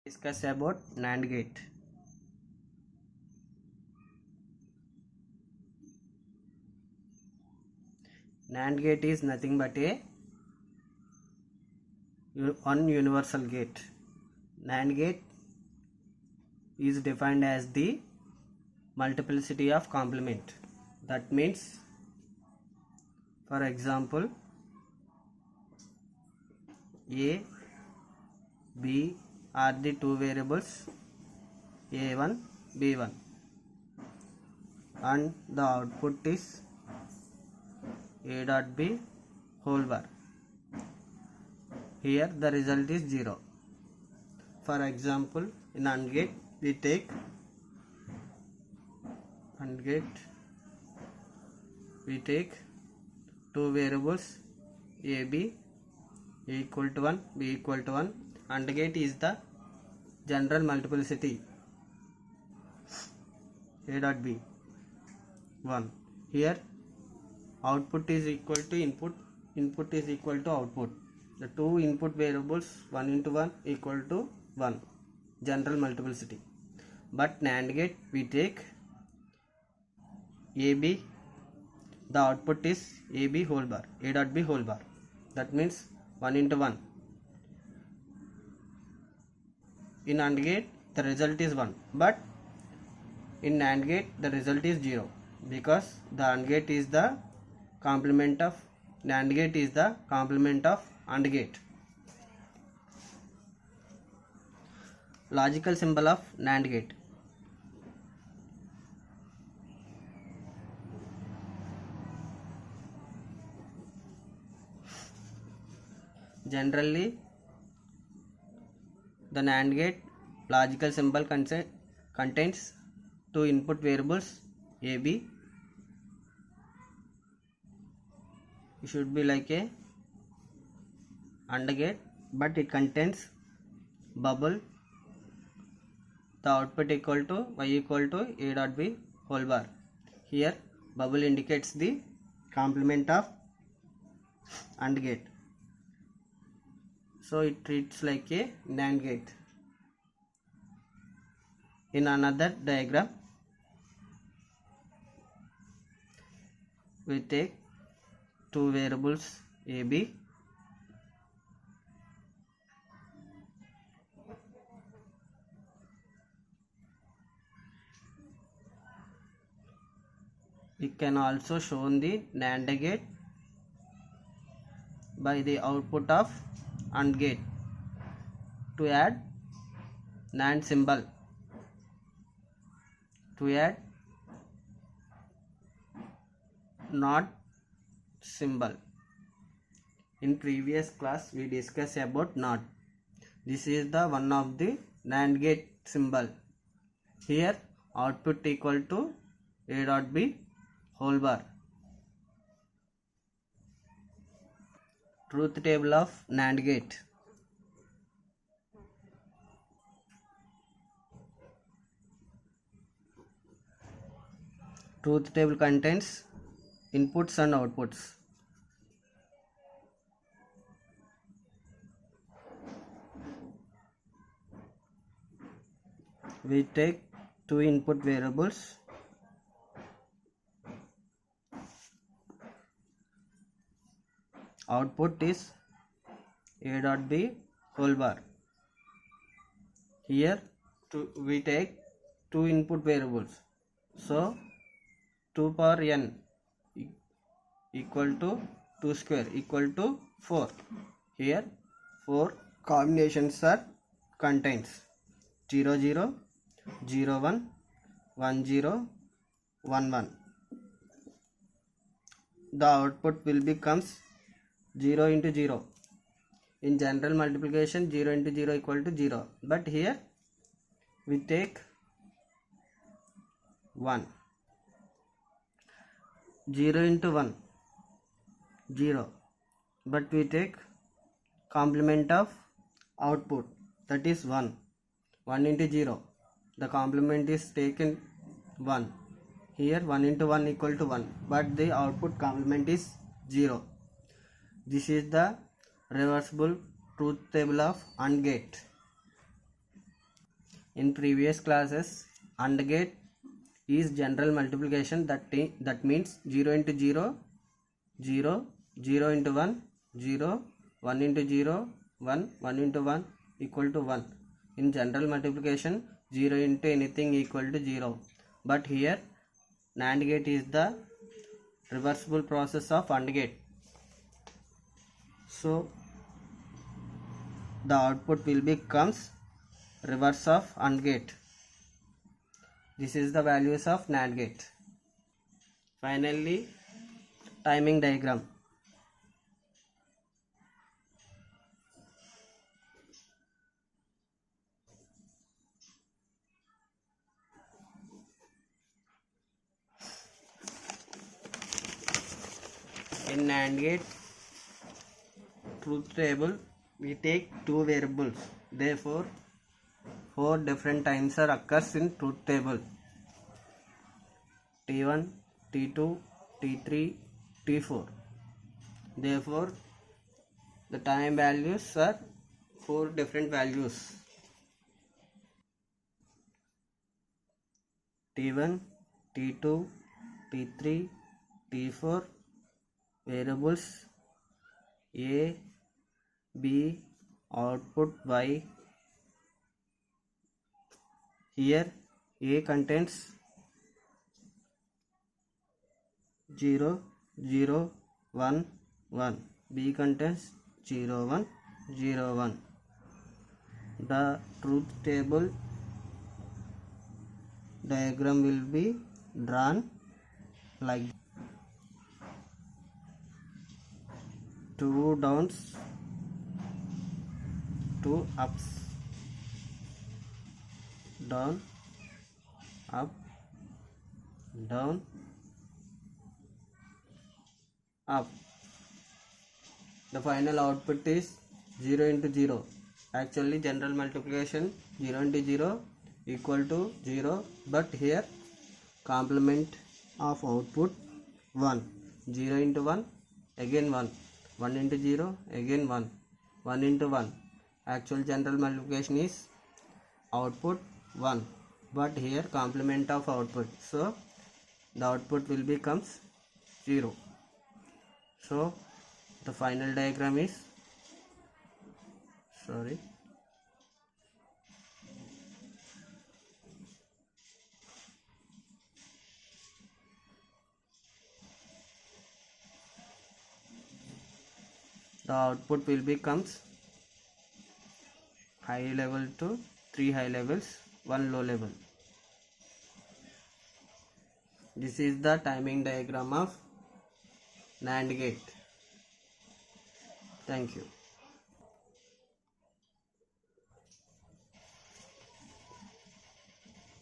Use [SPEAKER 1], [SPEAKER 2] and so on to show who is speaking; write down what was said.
[SPEAKER 1] Discuss about NAND gate. NAND gate is nothing but one universal gate. NAND gate is defined as the multiplicity of complement. That means, for example, A, B are the two variables A1, B1, and the output is A dot B whole bar. Here the result is 0. For example, in AND gate we take two variables A, B equal to 1, B equal to 1. AND gate is the general multiplicity A dot B 1. Here output is equal to input is equal to output. The two input variables 1 into 1 equal to 1, general multiplicity. But NAND gate we take AB, the output is AB whole bar, A dot B whole bar. That means 1 into 1. In AND gate the result is 1, but in NAND gate the result is 0, because the AND gate is the complement of NAND gate is the complement of AND gate. Logical symbol of NAND gate. Generally, the NAND gate logical symbol contains two input variables AB. It should be like a AND gate, but it contains bubble. The output equal to Y equal to A dot B whole bar. Here bubble indicates the complement of AND gate. So it treats like a NAND gate. In another diagram, we take two variables AB. We can also show the NAND gate by the output of AND gate to add NAND symbol, to add NOT symbol. In previous class we discussed about NOT. This is the one of the NAND gate symbol. Here output equal to A dot B whole bar. Truth table of NAND gate. Truth table contains inputs and outputs. We take two input variables output is A dot B whole bar. Here we take two input variables, so 2 power n equal to 2 square equal to 4. Here 4 combinations are contains 0 0 0 1 1 0 1 1. The output will becomes 0 into 0. In general multiplication 0 into 0 equal to 0, but here we take 1. 0 into 1 0, but we take complement of output, that is 1. 1 into 0, the complement is taken 1. Here 1 into 1 equal to 1, but the output complement is 0. This is the reversible truth table of AND gate. In previous classes, AND gate is general multiplication, that means 0 into 0 0, 0 into 1 0, 1 into 0 1, 1 into 1 equal to 1. In general multiplication, 0 into anything equal to 0, but here NAND gate is the reversible process of AND gate. So the output will becomes reverse of AND gate. This is the values of NAND gate. Finally, timing diagram. In NAND gate truth table, we take two variables. Therefore, 4 different times are occurs in truth table: T1, T2, T3, T4. Therefore, the time values are 4 different values: T1, T2, T3, T4. Variables A, B, output Y. Here A contains 0, 0, 1, 1. B contains 0, 1, 0, 1. The truth table diagram will be drawn like 2 downs, 2 ups, down, up, down, up. The final output is 0 into 0. Actually, general multiplication 0 into 0 equal to 0, but here complement of output 1. 0 into 1 again 1, 1 into 0 again 1, 1 into 1. Actual general multiplication is output 1, but here complement of output, so the output will becomes 0. So the final diagram is the output will becomes high level to 3 high levels, 1 low level. This is the timing diagram of NAND gate. Thank you.